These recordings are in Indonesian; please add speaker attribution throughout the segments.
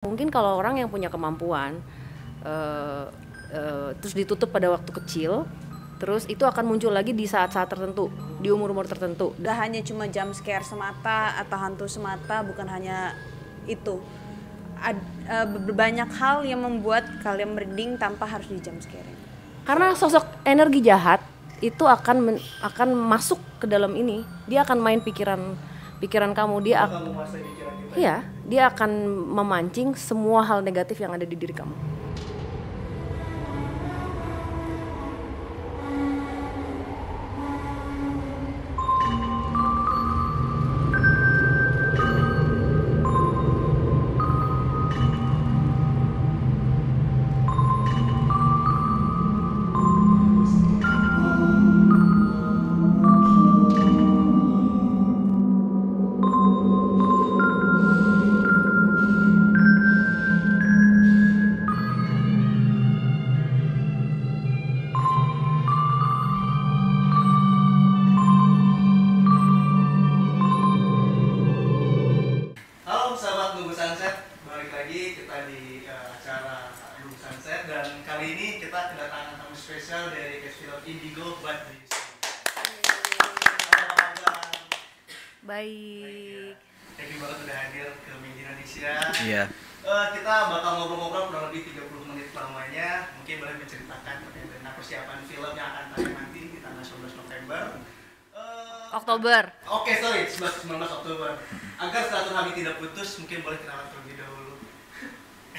Speaker 1: Mungkin kalau orang yang punya kemampuan, terus ditutup pada waktu kecil, terus itu akan muncul lagi di saat-saat tertentu, di umur-umur tertentu.
Speaker 2: Udah hanya cuma jump scare semata atau hantu semata, bukan hanya itu. Banyak hal yang membuat kalian merinding tanpa harus di jump scare.
Speaker 1: Karena sosok energi jahat itu akan masuk ke dalam ini, dia akan main pikiran kamu, dia akan memancing semua hal negatif yang ada di diri kamu.
Speaker 3: Halo sahabat Nunggu Sunset, balik lagi kita di acara Nunggu Sunset, dan kali ini kita kedatangan tamu spesial dari cast film Indigo But Do You See. Halo Bang.
Speaker 1: Baik.
Speaker 3: Thank you banget udah hadir ke Media Indonesia.
Speaker 4: Iya.
Speaker 3: Kita bakal ngobrol-ngobrol kurang lebih 30 menit lamanya. Mungkin boleh menceritakan terkait dengan persiapan film yang akan tayang nanti di tanggal 19 November.
Speaker 1: Oktober.
Speaker 3: Oke, sorry, 19 Oktober. Agar silaturahmi tidak putus, mungkin boleh kenalan terlebih dahulu.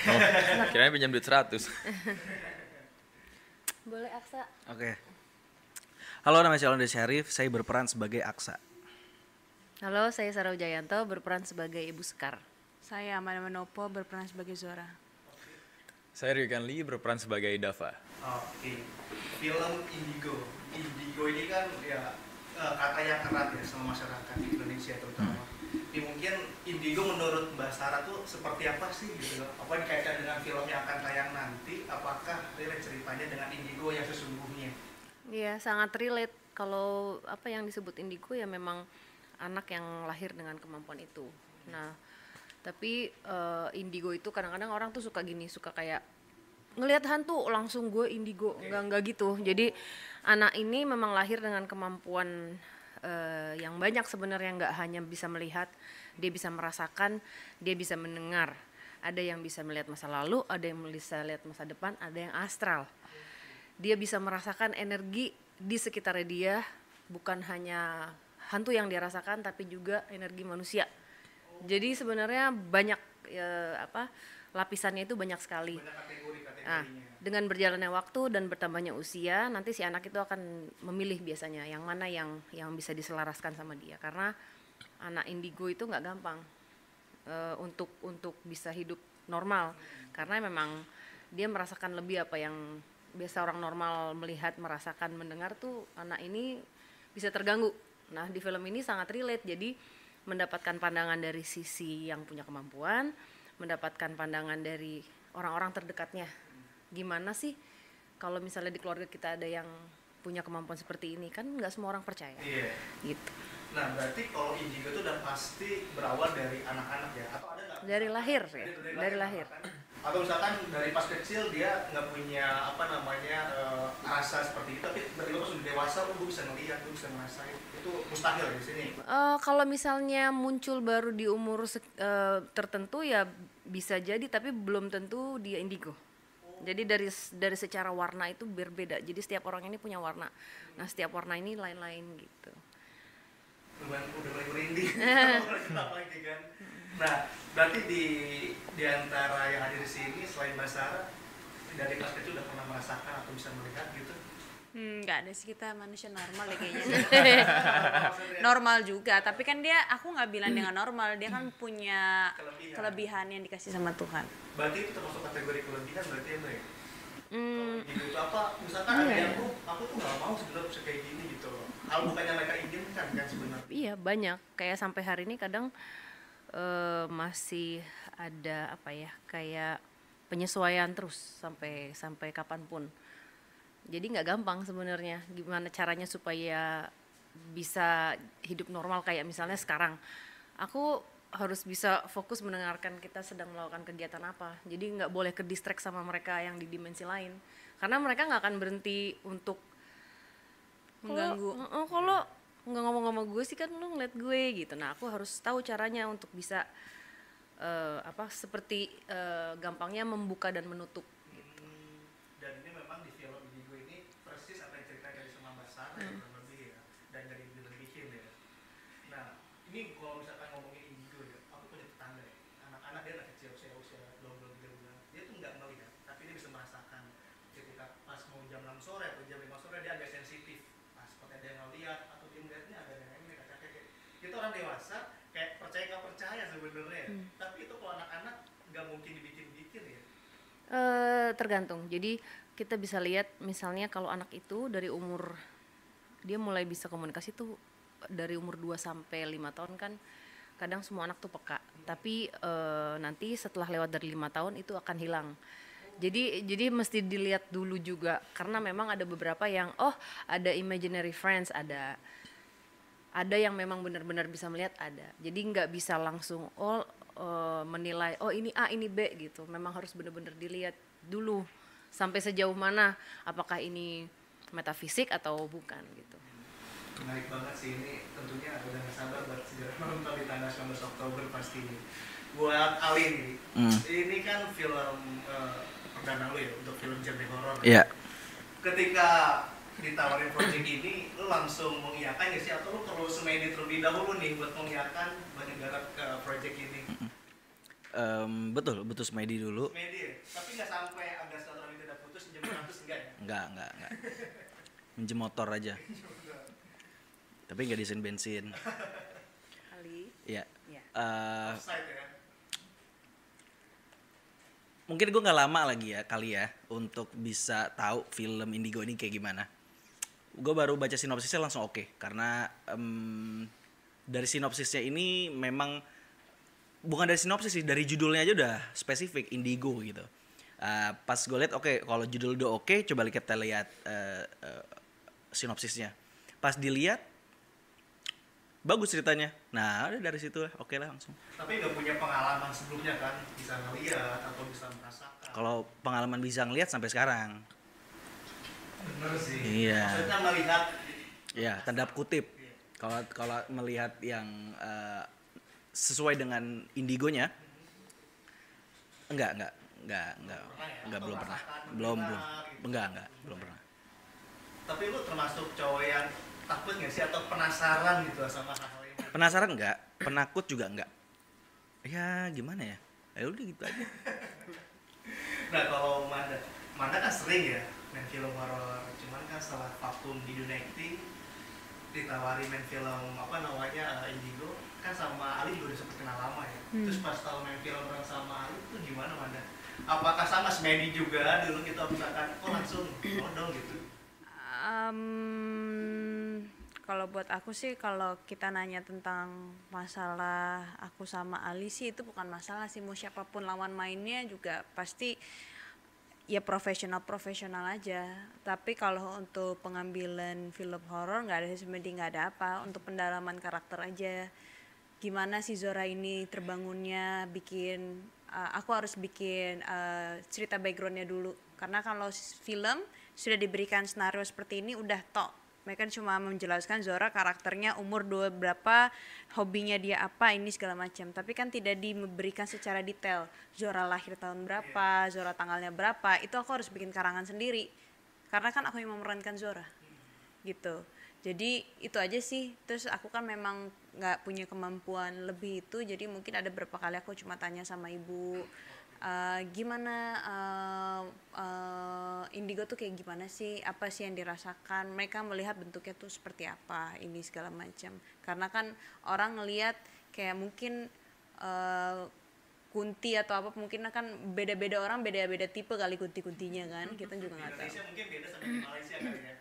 Speaker 4: Oh, kirain pinjam duit 100.
Speaker 1: Boleh Aksa.
Speaker 4: Oke. Halo, nama saya Alonda Syarif, saya berperan sebagai Aksa.
Speaker 1: Halo, saya Sarah Wijayanto, berperan sebagai Ibu Sekar.
Speaker 2: Saya Amanda Manopo, berperan sebagai Zora.
Speaker 4: Saya Ryukan Lee, berperan sebagai Dava.
Speaker 3: Oke, film Indigo. Indigo ini kan ya kata yang erat ya sama masyarakat di Indonesia terutama. Mungkin Indigo menurut Mbak Sarah tuh seperti apa sih gitu? Apa dikaitkan dengan film yang akan tayang nanti? Apakah relate ceritanya dengan Indigo yang sesungguhnya?
Speaker 1: Iya, sangat relate. Kalau apa yang disebut indigo ya memang anak yang lahir dengan kemampuan itu. Nah, tapi indigo itu kadang-kadang orang tuh suka gini, suka kayak ngelihat hantu langsung gue indigo. Enggak gitu. Jadi anak ini memang lahir dengan kemampuan yang banyak sebenarnya, nggak hanya bisa melihat, dia bisa merasakan, dia bisa mendengar. Ada yang bisa melihat masa lalu, ada yang bisa lihat masa depan, ada yang astral. Dia bisa merasakan energi di sekitarnya dia, bukan hanya hantu yang dia rasakan tapi juga energi manusia. Jadi sebenarnya banyak lapisannya itu banyak sekali.
Speaker 3: Banyak kategori-kategorinya.
Speaker 1: Nah, dengan berjalannya waktu dan bertambahnya usia, nanti si anak itu akan memilih biasanya yang mana yang bisa diselaraskan sama dia. Karena anak indigo itu nggak gampang untuk bisa hidup normal, karena memang dia merasakan lebih apa yang biasa orang normal melihat, merasakan, mendengar tuh anak ini bisa terganggu. Nah, di film ini sangat relate, jadi mendapatkan pandangan dari sisi yang punya kemampuan, mendapatkan pandangan dari orang-orang terdekatnya. Gimana sih kalau misalnya di keluarga kita ada yang punya kemampuan seperti ini, kan nggak semua orang percaya.
Speaker 3: Iya.
Speaker 1: Gitu.
Speaker 3: Nah, berarti kalau Indigo itu udah pasti berawal dari anak-anak ya? Atau ada nggak?
Speaker 1: Dari lahir ya, dari lahir.
Speaker 3: Atau misalkan dari pas kecil dia nggak punya rasa seperti itu, tapi tiba-tiba pas udah dewasa, gue bisa ngeliat, gue bisa ngerasain. Itu mustahil ya di sini.
Speaker 1: Kalau misalnya muncul baru di umur tertentu ya bisa jadi, tapi belum tentu dia indigo. Jadi dari secara warna itu berbeda. Jadi setiap orang ini punya warna. Nah, setiap warna ini lain-lain gitu.
Speaker 3: Udah mulai merinding. Lagi kan. Nah, berarti di antara yang hadir di sini selain Mbak Sarah, dari pas kecil udah pernah merasakan atau bisa melihat gitu?
Speaker 2: Nggak ada sih, kita manusia normal ya kayaknya. Normal juga, tapi kan aku nggak bilang dengan normal, dia kan punya kelebihan yang dikasih sama Tuhan.
Speaker 3: Berarti itu termasuk kategori kelebihan berarti ya Mbak ya? Gitu itu apa? Misalkan ada yang aku tuh nggak mau sebenarnya bisa kayak gini gitu loh. Hal bukannya mereka inginkan kan sebenarnya.
Speaker 1: Iya, banyak. Kayak sampai hari ini kadang masih ada kayak penyesuaian terus sampai kapanpun. Jadi nggak gampang sebenarnya gimana caranya supaya bisa hidup normal. Kayak misalnya sekarang aku harus bisa fokus mendengarkan kita sedang melakukan kegiatan apa. Jadi nggak boleh ke distract sama mereka yang di dimensi lain. Karena mereka nggak akan berhenti untuk
Speaker 2: Mengganggu.
Speaker 1: Kalau nggak ngomong sama gue sih kan lu ngeliat gue gitu. Nah aku harus tahu caranya untuk bisa seperti gampangnya membuka dan menutup.
Speaker 3: Dan ini memang di film Indigo ini persis apa yang cerita dari sama Mbak Sarah kurang lebih ya, dan dari dilebihin ya. Nah ini kalau misalkan ngomongin Indigo ya, aku punya tetangga ya, anak-anak dia anak kecil usia 2 bulan 3 bulan, dia tuh nggak melihat tapi dia bisa merasakan ketika pas mau jam 6 sore atau jam 5 sore dia agak sensitif, pas seperti ada yang ngeliat atau dia melihatnya ada yang ini kakak-kakak itu orang dewasa kayak percaya nggak percaya sebenarnya, tapi itu kalau anak-anak nggak mungkin dibikin-bikin ya.
Speaker 1: Tergantung. Jadi kita bisa lihat misalnya kalau anak itu dari umur dia mulai bisa komunikasi tuh dari umur 2 sampai 5 tahun kan kadang semua anak tuh peka. Tapi nanti setelah lewat dari 5 tahun itu akan hilang. Jadi mesti dilihat dulu juga karena memang ada beberapa yang ada imaginary friends, ada yang memang benar-benar bisa melihat ada. Jadi nggak bisa langsung menilai ini A ini B gitu. Memang harus benar-benar dilihat dulu sampai sejauh mana apakah ini metafisik atau bukan gitu.
Speaker 3: Menarik banget sih ini, tentunya udah gak sabar buat segera menonton di tanggal 19 Oktober pastinya. Buat Ali nih, ini kan film perdana lu ya untuk film genre horor.
Speaker 4: Iya.
Speaker 3: Ketika ditawarin project ini, lu langsung mengiyakan gak sih? Atau lu perlu semedi terlebih dahulu nih buat mengiyakan banyak garap ke project ini?
Speaker 4: Betul semedi dulu.
Speaker 3: Semedi ya? Tapi gak sampai ada silaturahmi tidak putus, jam 100 enggak ya?
Speaker 4: Enggak. Minjem motor aja. Tapi nggak diisiin bensin.
Speaker 2: Ali.
Speaker 4: Iya.
Speaker 2: Iya.
Speaker 3: Offside ya?
Speaker 4: Mungkin gue nggak lama lagi ya kali ya untuk bisa tahu film Indigo ini kayak gimana. Gue baru baca sinopsisnya langsung oke, karena dari sinopsisnya ini memang bukan dari sinopsis sih, dari judulnya aja udah spesifik Indigo gitu. Pas gue lihat kalau judul udah oke, coba kita lihat sinopsisnya. Pas dilihat bagus ceritanya. Nah, udah dari situ oke lah langsung.
Speaker 3: Tapi nggak punya pengalaman sebelumnya kan, bisa ngeliat atau bisa merasakan.
Speaker 4: Kalau pengalaman bisa ngelihat sampai sekarang.
Speaker 3: Bener sih.
Speaker 4: Iya.
Speaker 3: Maksudnya melihat.
Speaker 4: Ya, tanda kutip. Kalau melihat yang sesuai dengan indigonya, enggak, belum pernah. Belum pernah.
Speaker 3: Tapi lu termasuk cowok yang takut nggak sih atau penasaran gitu sama hal-hal ini?
Speaker 4: Penasaran enggak, penakut juga enggak. Ya gimana ya? Ya udah gitu aja.
Speaker 3: Nah kalau Manda kan sering ya main film horor, cuman kan setelah vakum di dunia acting, ditawari main film Indigo, kan sama Ali juga udah sempet kenal lama ya. Terus pas tahu main film bareng sama Ali itu gimana Manda? Apakah sama Smedi juga dulu kita misalkan langsung dong gitu?
Speaker 2: Kalau buat aku sih, kalau kita nanya tentang masalah aku sama Ali sih, itu bukan masalah sih. Mau siapapun lawan mainnya juga pasti ya profesional aja. Tapi kalau untuk pengambilan film horor nggak ada sebenarnya, nggak ada apa. Untuk pendalaman karakter aja, gimana si Zora ini terbangunnya, aku harus bikin cerita backgroundnya dulu. Karena kalau film sudah diberikan skenario seperti ini udah tok. Mereka cuma menjelaskan Zora karakternya umur berapa, hobinya dia apa, ini segala macam. Tapi kan tidak diberikan secara detail. Zora lahir tahun berapa, Zora tanggalnya berapa, itu aku harus bikin karangan sendiri. Karena kan aku yang memerankan Zora. Gitu. Jadi itu aja sih. Terus aku kan memang nggak punya kemampuan lebih itu. Jadi mungkin ada beberapa kali aku cuma tanya sama ibu, gimana indigo tuh kayak gimana sih, apa sih yang dirasakan, mereka melihat bentuknya tuh seperti apa, ini segala macam. Karena kan orang ngelihat kayak mungkin kunti atau apa, mungkin kan beda-beda orang, beda-beda tipe kali kunti-kuntinya kan, kita juga nggak tahu.
Speaker 3: Indonesia mungkin beda sama di Malaysia kali ya.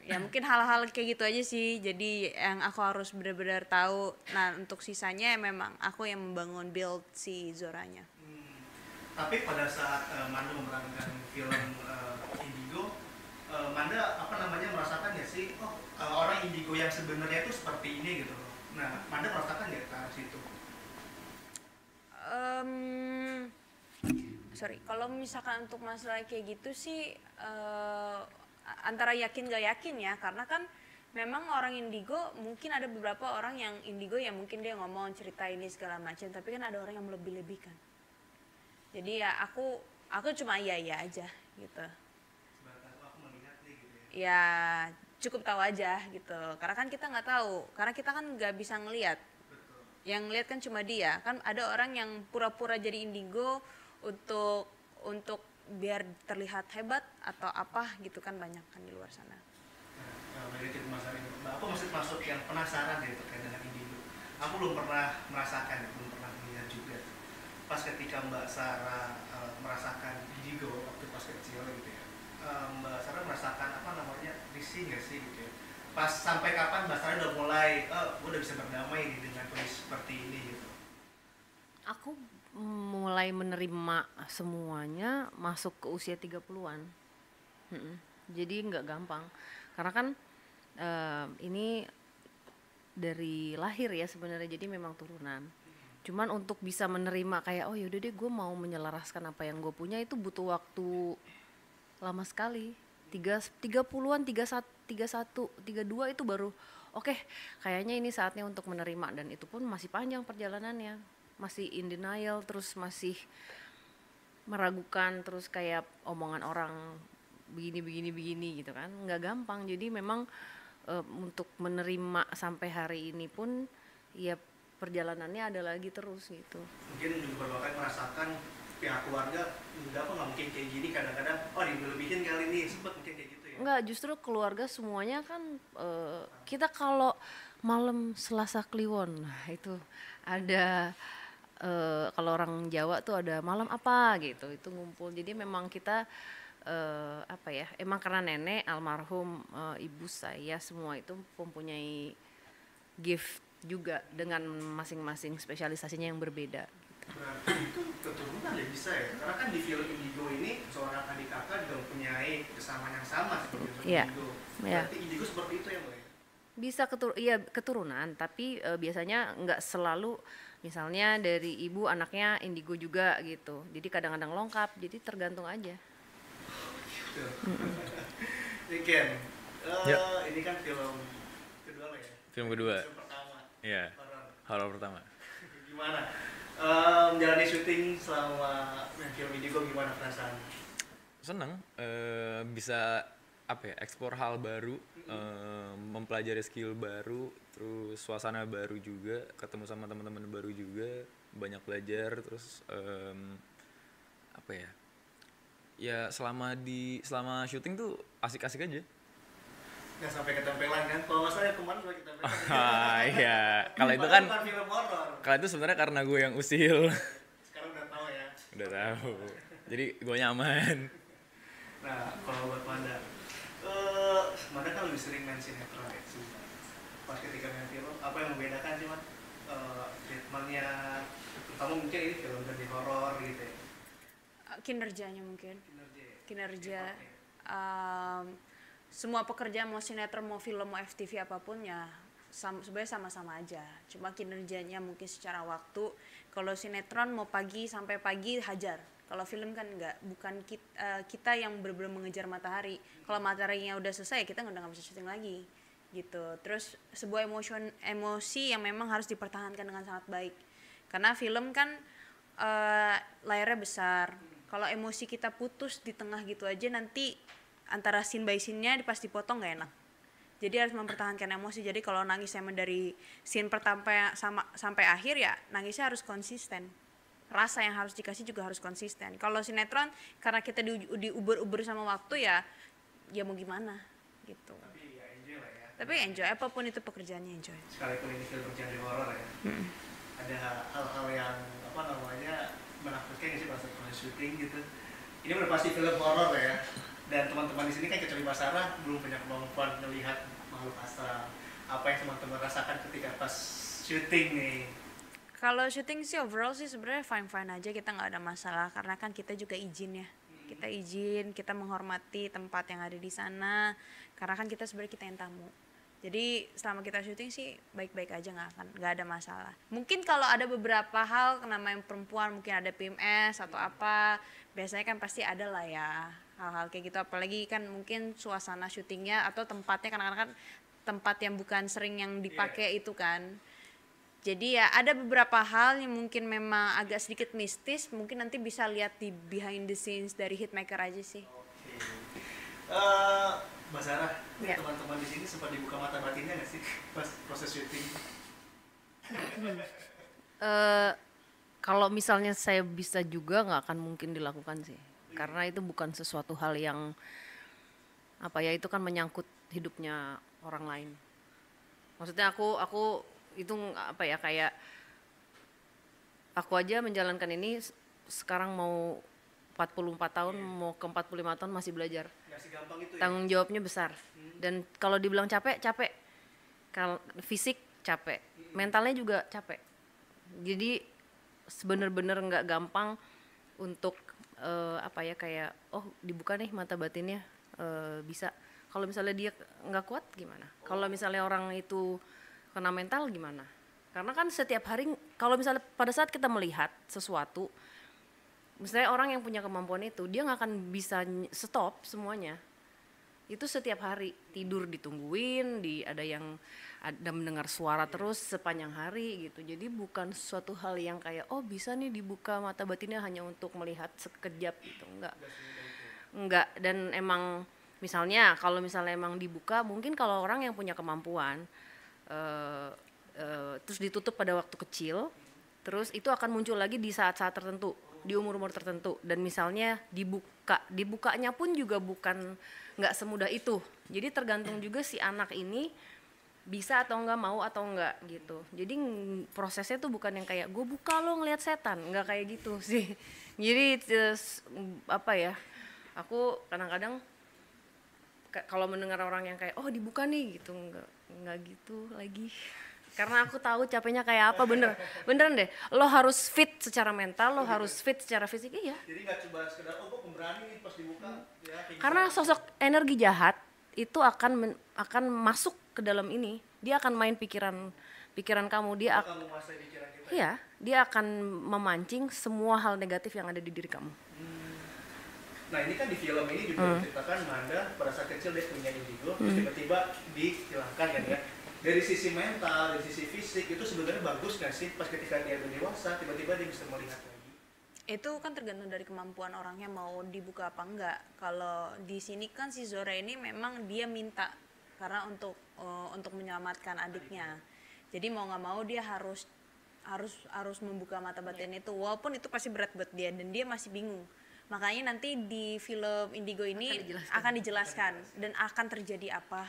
Speaker 2: Ya mungkin hal-hal kayak gitu aja sih, jadi yang aku harus benar-benar tahu. Nah untuk sisanya memang aku yang membangun build si Zoranya.
Speaker 3: Tapi pada saat Manda memerankan film Indigo, Manda merasakan nggak sih, orang Indigo yang sebenarnya itu seperti ini gitu loh. Nah, Manda merasakan nggak ke arah situ?
Speaker 2: Sorry, kalau misalkan untuk masalah kayak gitu sih antara yakin gak yakin ya, karena kan memang orang indigo mungkin ada beberapa orang yang indigo yang mungkin dia ngomong cerita ini segala macam, tapi kan ada orang yang melebih-lebihkan. Jadi ya aku cuma iya aja gitu.
Speaker 3: Sebatas aku melihat nih gitu ya.
Speaker 2: Ya cukup tahu aja gitu, karena kan kita nggak tahu, karena kita kan nggak bisa ngelihat.
Speaker 3: Betul.
Speaker 2: Yang ngelihat kan cuma dia. Kan ada orang yang pura-pura jadi indigo untuk biar terlihat hebat atau apa gitu kan, banyak kan di luar sana.
Speaker 3: Nah, dari itu masalah ini, aku masuk yang penasaran deh terkait dengan indigo. Aku belum pernah merasakan, belum pernah melihat juga. Pas ketika Mbak Sarah merasakan indigo waktu pas kecil gitu ya, Mbak Sarah merasakan apa namanya, risih nggak sih gitu ya? Pas sampai kapan Mbak Sarah udah mulai, udah bisa berdamai nih dengan kondisi seperti ini gitu?
Speaker 1: Aku mulai menerima semuanya masuk ke usia 30-an. Jadi nggak gampang. Karena kan ini dari lahir ya sebenarnya, jadi memang turunan. Cuman untuk bisa menerima kayak oh yaudah deh gue mau menyelaraskan apa yang gue punya, itu butuh waktu lama sekali. 30-an, 31, 32 itu baru oke, kayaknya ini saatnya untuk menerima, dan itu pun masih panjang perjalanannya. Masih in denial, terus masih meragukan, terus kayak omongan orang begini gitu kan, nggak gampang. Jadi memang untuk menerima sampai hari ini pun ya perjalanannya ada lagi terus gitu.
Speaker 3: Mungkin juga Bapak merasakan pihak keluarga nggak mungkin kayak gini, kadang-kadang dilebihin kali ini, sempet mungkin kayak gitu ya?
Speaker 1: Enggak, justru keluarga semuanya kan kita kalau malam Selasa Kliwon, nah itu ada kalau orang Jawa tuh ada malam apa gitu, itu ngumpul. Jadi memang kita apa ya, emang karena nenek almarhum, ibu saya semua itu mempunyai gift juga dengan masing-masing spesialisasinya yang berbeda.
Speaker 3: Berarti itu keturunan ya bisa ya? Karena kan di film Indigo ini seorang adik kakak juga mempunyai kesamaan yang sama seperti Indigo. Berarti Indigo seperti itu ya Mbak?
Speaker 1: Bisa keturunan, tapi biasanya nggak selalu. Misalnya dari ibu anaknya indigo juga gitu, jadi kadang-kadang lengkap, jadi tergantung aja.
Speaker 3: Ini Ken, ini kan film kedua lo ya?
Speaker 5: Film kedua.
Speaker 3: Film pertama.
Speaker 5: Iya. Horor pertama.
Speaker 3: Gimana? Menjalani syuting selama film Indigo, gimana perasaan?
Speaker 5: Seneng, bisa apa ya, eksplor hal baru, mempelajari skill baru, terus suasana baru juga, ketemu sama teman-teman baru juga, banyak belajar, terus apa ya, ya selama syuting tuh asik-asik aja.
Speaker 3: Nggak sampai ketempelan kan? Kalau nggak salah kemarin sampai ketempelan.
Speaker 5: Iya, kalau itu kan,
Speaker 3: bukan film horor.
Speaker 5: kalau itu sebenarnya karena gue yang usil.
Speaker 3: Sekarang udah tahu ya.
Speaker 5: Udah tahu, jadi gue nyaman.
Speaker 3: Nah, kalau buat Manda kan lebih sering main sinetron ya sih. Pas ketika main film, apa yang membedakan sih, treatmentnya, terutama mungkin ini film dari horor gitu ya?
Speaker 2: Kinerjanya mungkin. Kinerja.
Speaker 3: Ya?
Speaker 2: Semua pekerjaan, mau sinetron, mau film, mau FTV apapun ya sebenarnya sama-sama aja. Cuma kinerjanya mungkin secara waktu. Kalau sinetron mau pagi sampai pagi hajar. Kalau film kan enggak, bukan kita yang benar-benar mengejar matahari. Kalau mataharinya udah selesai, kita udah nggak bisa syuting lagi, gitu. Terus sebuah emosi yang memang harus dipertahankan dengan sangat baik. Karena film kan layarnya besar. Kalau emosi kita putus di tengah gitu aja, nanti antara scene by scene-nya pas dipotong nggak enak. Jadi harus mempertahankan emosi. Jadi kalau nangis emang dari scene pertama sampai akhir ya nangisnya harus konsisten. Rasa yang harus dikasih juga harus konsisten. Kalau sinetron karena kita diuber-uber sama waktu ya mau gimana gitu.
Speaker 3: Tapi ya enjoy lah ya.
Speaker 2: Tapi enjoy, apapun itu pekerjaannya enjoy.
Speaker 3: Sekalipun ini film bergenre horor ya. Ada hal-hal yang apa namanya menakutkan sih pas syuting gitu. Ini udah pasti film horor ya. Dan teman-teman di sini kan kecuali Mbak Sarah belum punya kemampuan melihat makhluk astral. Apa yang teman-teman rasakan ketika pas syuting nih?
Speaker 2: Kalau syuting sih overall sih sebenarnya fine aja, kita nggak ada masalah karena kan kita juga izin ya. Kita izin, kita menghormati tempat yang ada di sana karena kan kita sebenarnya kita yang tamu. Jadi selama kita syuting sih baik-baik aja, nggak ada masalah. Mungkin kalau ada beberapa hal namanya perempuan, mungkin ada PMS atau apa, biasanya kan pasti ada lah ya hal-hal kayak gitu. Apalagi kan mungkin suasana syutingnya atau tempatnya kadang-kadang kan tempat yang bukan sering yang dipakai itu kan. Jadi ya ada beberapa hal yang mungkin memang agak sedikit mistis, mungkin nanti bisa lihat di behind the scenes dari Hitmaker aja sih.
Speaker 3: Mbak Sarah,
Speaker 2: Ya.
Speaker 3: teman-teman di sini sempat dibuka mata batinnya nggak sih pas proses syuting?
Speaker 1: Kalau misalnya saya bisa juga nggak akan mungkin dilakukan sih, karena itu bukan sesuatu hal yang apa ya, itu kan menyangkut hidupnya orang lain. Maksudnya aku itu apa ya, kayak aku aja menjalankan ini sekarang mau 44 tahun, mau ke 45 tahun masih belajar.
Speaker 3: Nggak segampang itu ya?
Speaker 1: Tanggung jawabnya besar. Dan kalau dibilang capek, capek. Kalau fisik capek, mentalnya juga capek. Jadi bener-bener nggak gampang untuk apa ya, kayak oh dibuka nih mata batinnya, bisa. Kalau misalnya dia nggak kuat gimana? Kalau misalnya orang itu kena mental gimana? Karena kan setiap hari, kalau misalnya pada saat kita melihat sesuatu, misalnya orang yang punya kemampuan itu, dia nggak akan bisa stop semuanya. Itu setiap hari tidur ditungguin, ada mendengar suara terus sepanjang hari gitu. Jadi bukan suatu hal yang kayak oh bisa nih dibuka mata batinnya hanya untuk melihat sekejap gitu, enggak. Dan emang misalnya kalau misalnya emang dibuka, mungkin kalau orang yang punya kemampuan terus ditutup pada waktu kecil, terus itu akan muncul lagi di saat-saat tertentu, di umur-umur tertentu. Dan misalnya dibukanya pun juga bukan nggak semudah itu. Jadi tergantung juga si anak ini bisa atau enggak, mau atau enggak gitu. Jadi prosesnya tuh bukan yang kayak gue buka lo ngelihat setan, enggak kayak gitu sih. Jadi apa ya, aku kadang-kadang kalau mendengar orang yang kayak oh dibuka nih gitu, enggak gitu lagi. Karena aku tahu capeknya kayak apa, beneran deh. Lo harus fit secara mental, lo harus fit secara fisik, iya.
Speaker 3: Jadi nggak coba sekedar oh gue pemberani nih pas dibuka. Ya,
Speaker 1: Karena sosok energi jahat itu akan masuk ke dalam ini. Dia akan main pikiran kamu, dia
Speaker 3: kamu menguasai pikiran kita.
Speaker 1: iya, dia akan memancing semua hal negatif yang ada di diri kamu.
Speaker 3: Nah ini kan di film ini juga menceritakan Manda pada saat kecil dia punya indigo, terus tiba-tiba dihilangkan kan ya. Dari sisi mental, dari sisi fisik itu sebenarnya bagus nggak sih pas ketika dia udah dewasa tiba-tiba dia bisa melihat lagi?
Speaker 2: Itu kan tergantung dari kemampuan orangnya mau dibuka apa enggak. Kalau di sini kan si Zora ini memang dia minta karena untuk menyelamatkan adiknya. Jadi mau nggak mau dia harus membuka mata batin itu, walaupun itu pasti berat buat dia dan dia masih bingung. Makanya nanti di film Indigo ini akan dijelaskan dan akan terjadi apa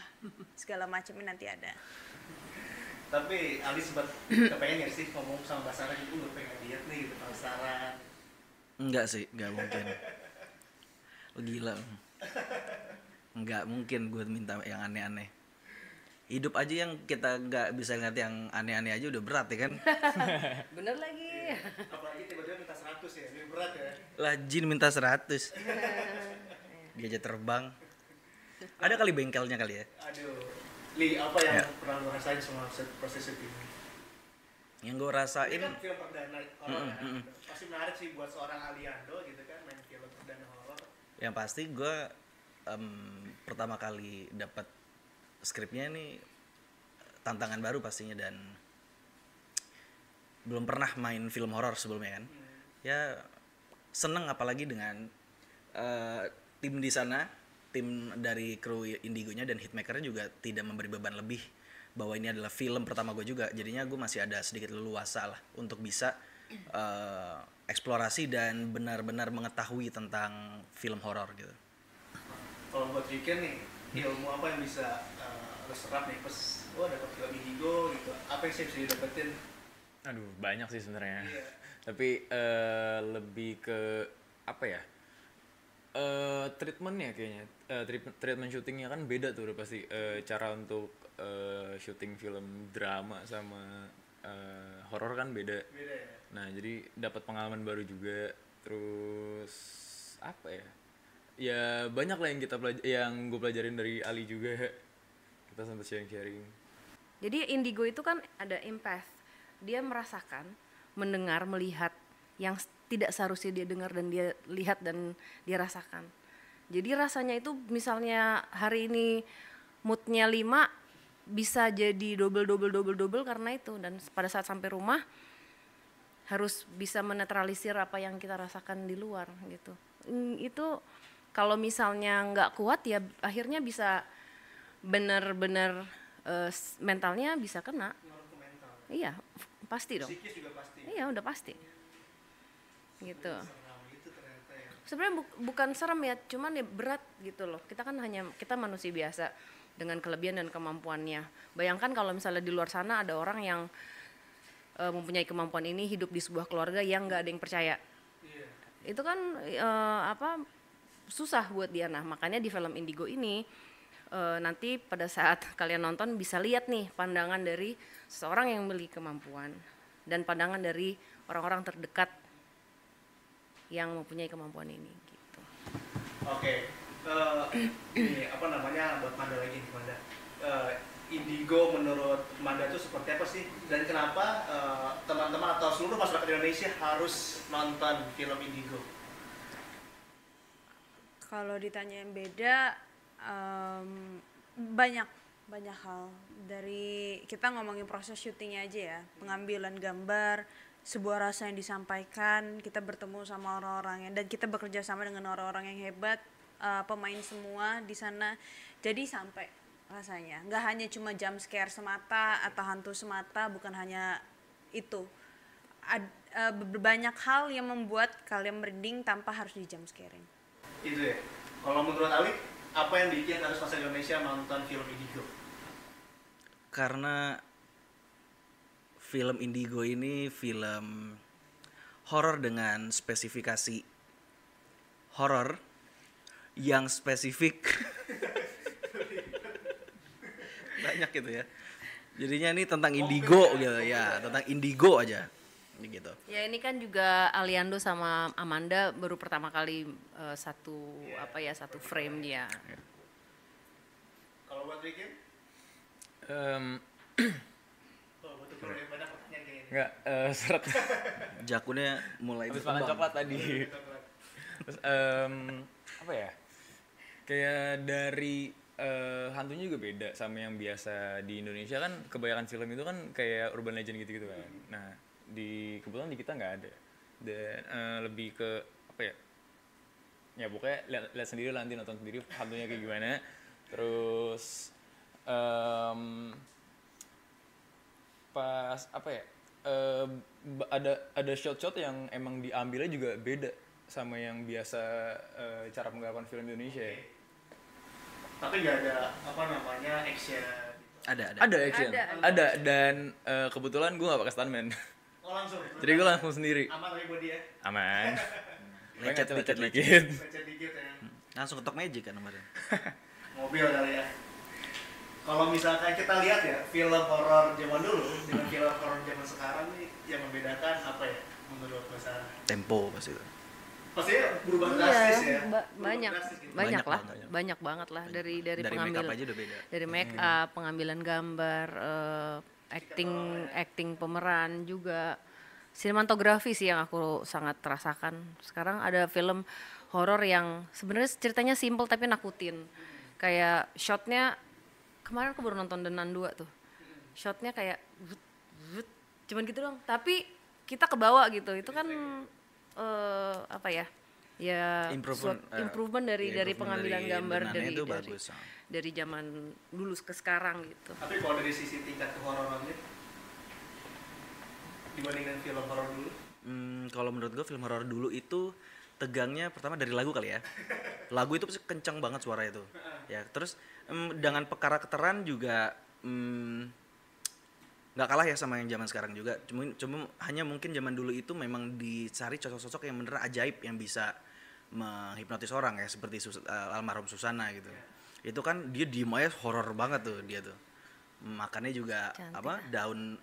Speaker 2: segala macamnya nanti ada.
Speaker 3: Tapi Ali sempat kepengen nggak sih ngomong sama Mbak Sarah gitu, udah pengen diet nih gitu penasaran?
Speaker 4: Enggak sih, enggak mungkin. Oh, gila. Enggak mungkin gue minta yang aneh-aneh. Hidup aja yang kita nggak bisa ngeliat yang aneh-aneh aja udah berat ya kan.
Speaker 1: Bener lagi.
Speaker 3: Apalagi tiba-tiba minta 100 ya, lebih berat ya.
Speaker 4: Lah jin minta 100. Gajah terbang. Ada kali bengkelnya kali ya.
Speaker 3: Aduh, Li, apa yang pernah lo rasain sama proses syuting?
Speaker 4: Yang gue rasain
Speaker 3: Ini kan film perdana horor ya. Pasti menarik sih buat seorang Aliando gitu kan main film perdana horor.
Speaker 4: yang pasti gue pertama kali dapat skripnya ini tantangan baru pastinya, dan belum pernah main film horor sebelumnya kan. Ya seneng, apalagi dengan tim di sana, tim dari kru Indigonya dan Hitmakernya juga tidak memberi beban lebih bahwa ini adalah film pertama gue juga. Jadinya gue masih ada sedikit leluasa lah untuk bisa eksplorasi dan benar-benar mengetahui tentang film horor gitu.
Speaker 3: Kalau buat Riken nih, ilmu apa yang bisa lo serap nih pas dapat film Indigo gitu? Apa yang saya bisa didapetin?
Speaker 5: Aduh, banyak sih sebenarnya.
Speaker 3: Iya.
Speaker 5: Tapi lebih ke apa ya? Treatmentnya kayaknya. Treatment syutingnya kan beda tuh udah pasti. Cara untuk syuting film drama sama horor kan beda.
Speaker 3: Beda ya?
Speaker 5: Nah, jadi dapat pengalaman baru juga. Terus apa ya? Ya banyak lah yang gue pelajarin dari Ali juga. Gitu. kita sempat sharing-sharing.
Speaker 1: Jadi indigo itu kan ada empath. Dia merasakan, mendengar, melihat yang tidak seharusnya dia dengar dan dia lihat dan dia rasakan. Jadi rasanya itu misalnya hari ini moodnya 5 bisa jadi double karena itu, dan pada saat sampai rumah harus bisa menetralisir apa yang kita rasakan di luar gitu. Itu kalau misalnya nggak kuat ya akhirnya bisa benar-benar mentalnya bisa kena.
Speaker 3: Ngaruh ke mental.
Speaker 1: Iya, pasti dong.
Speaker 3: Psikis juga pasti.
Speaker 1: Iya, udah pasti. Gitu.
Speaker 3: Seram itu ternyata ya.
Speaker 1: Sebenarnya bukan serem ya, cuman ya berat gitu loh. Kita kan kita manusia biasa dengan kelebihan dan kemampuannya. Bayangkan kalau misalnya di luar sana ada orang yang mempunyai kemampuan ini, hidup di sebuah keluarga yang nggak ada yang percaya.
Speaker 3: Iya.
Speaker 1: Itu kan susah buat dia. Nah, makanya di film Indigo ini nanti pada saat kalian nonton bisa lihat nih pandangan dari seseorang yang memiliki kemampuan dan pandangan dari orang-orang terdekat yang mempunyai kemampuan ini gitu.
Speaker 3: Oke. Ini apa namanya buat Manda lagi nih, Manda. Indigo menurut Manda itu seperti apa sih, dan kenapa teman-teman atau seluruh masyarakat Indonesia harus nonton film Indigo?
Speaker 2: Kalau ditanya yang beda, banyak hal. Dari kita ngomongin proses syutingnya aja ya, pengambilan gambar, sebuah rasa yang disampaikan, kita bertemu sama orang-orang dan kita bekerja sama dengan orang-orang yang hebat, pemain semua di sana. Jadi sampai rasanya nggak hanya cuma jump scare semata atau hantu semata, bukan hanya itu. Banyak hal yang membuat kalian merinding tanpa harus di jump scaring.
Speaker 3: Itu ya. Kalau menurut Ali, apa yang bikin harus masyarakat Indonesia nonton film Indigo?
Speaker 4: Karena film Indigo ini film horor dengan spesifikasi horor yang spesifik. Banyak gitu ya. Jadinya ini tentang indigo gitu ya, tentang indigo aja gitu.
Speaker 1: Ya ini kan juga Aliando sama Amanda baru pertama kali satu frame dia.
Speaker 3: Kalau buat Rikin? Oh, betul banyak pertanyaan kayaknya.
Speaker 5: Enggak, seret.
Speaker 4: Jakunnya mulai
Speaker 5: Habis makan coklat tadi. Terus apa ya? Kayak dari hantunya juga beda sama yang biasa di Indonesia kan. Kebanyakan film itu kan kayak urban legend gitu-gitu kan. Nah, kebetulan di kita nggak ada. Dan lebih ke apa ya? Ya pokoknya lihat sendiri nanti, nonton sendiri hantunya kayak gimana. Terus pas apa ya? Ada shot-shot yang emang diambilnya juga beda sama yang biasa cara penggarapan film Indonesia.
Speaker 3: Tapi nggak ada apa namanya action gitu.
Speaker 4: Ada
Speaker 5: Action. Ada. Dan kebetulan gue nggak pakai stuntman.
Speaker 3: Oh langsung.
Speaker 5: Jadi gue langsung sendiri.
Speaker 3: Aman tapi buat dia.
Speaker 5: Aman.
Speaker 4: Lecet
Speaker 5: Lecet
Speaker 4: dikit.
Speaker 5: dikit.
Speaker 3: Lecet dikit ya.
Speaker 4: Langsung ketok magic kan kemarin.
Speaker 3: Mobil kali ya. Kalau misalkan kita lihat ya film horor zaman dulu dengan film horor zaman sekarang nih, yang membedakan apa ya menurut Mas Sarah?
Speaker 4: Tempo pasti itu.
Speaker 3: Pastinya berubah drastis ya.
Speaker 1: Banyak,
Speaker 3: Drastis gitu.
Speaker 1: banyak lah,
Speaker 4: banyak.
Speaker 1: banyak banget lah dari
Speaker 4: Dari make
Speaker 1: pengambilan,
Speaker 4: up aja udah beda.
Speaker 1: dari make up, pengambilan gambar, acting pemeran juga, sinematografi sih yang aku sangat rasakan. Sekarang ada film horor yang sebenarnya ceritanya simple tapi nakutin, kayak shotnya kemarin aku baru nonton The Nun 2 tuh, shotnya kayak cuman gitu dong, tapi kita kebawa gitu. Itu kan apa ya? Ya improvement dari pengambilan gambar dari zaman dulu ke sekarang gitu.
Speaker 3: Tapi kalau dari sisi tingkat kehororannya dibandingkan film horor dulu?
Speaker 4: Kalau menurut gue film horor dulu itu tegangnya pertama dari lagu kali ya. Lagu itu pasti kencang banget suara itu. Ya, terus dengan karakteran juga nggak kalah ya sama yang zaman sekarang juga. Cuma hanya mungkin zaman dulu itu memang dicari sosok-sosok yang beneran ajaib yang bisa menghipnotis orang ya, seperti almarhum Susana gitu. Itu kan dia diem aja horor banget tuh dia tuh. Makannya juga
Speaker 1: cantik.
Speaker 4: Apa daun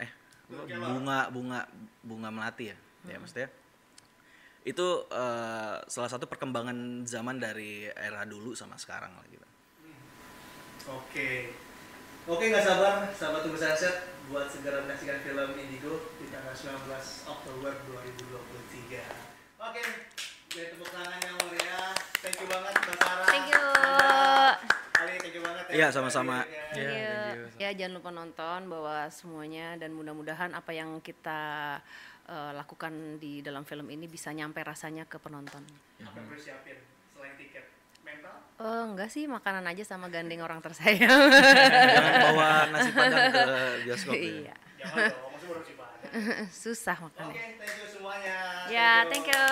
Speaker 4: bunga melati ya. Ya maksudnya itu salah satu perkembangan zaman dari era dulu sama sekarang lah gitu.
Speaker 3: Oke. Oke, nggak sabar, sahabat Tunggu Sunset buat segera menyaksikan film Indigo di tanggal 19 Oktober 2023. Oke, jadi tepuk tangan yang mulia. Thank you banget Mbak Sarah.
Speaker 1: Thank you.
Speaker 3: Ali, thank you banget ya.
Speaker 4: Iya, sama-sama.
Speaker 1: Thank
Speaker 5: Iya,
Speaker 1: you.
Speaker 5: thank you.
Speaker 1: Ya jangan lupa nonton bawa semuanya dan mudah-mudahan apa yang kita lakukan di dalam film ini bisa nyampe rasanya ke penonton.
Speaker 3: Apa yang perlu siapin selain tiket? Mental?
Speaker 1: Enggak sih, makanan aja sama gandeng orang tersayang.
Speaker 4: Jangan bawa nasi padang ke bioskop ya.
Speaker 1: Iya.
Speaker 3: Jangan dong, masih baru sih Pak.
Speaker 1: Susah makannya.
Speaker 3: Oke, thank you semuanya.
Speaker 1: Ya, thank you.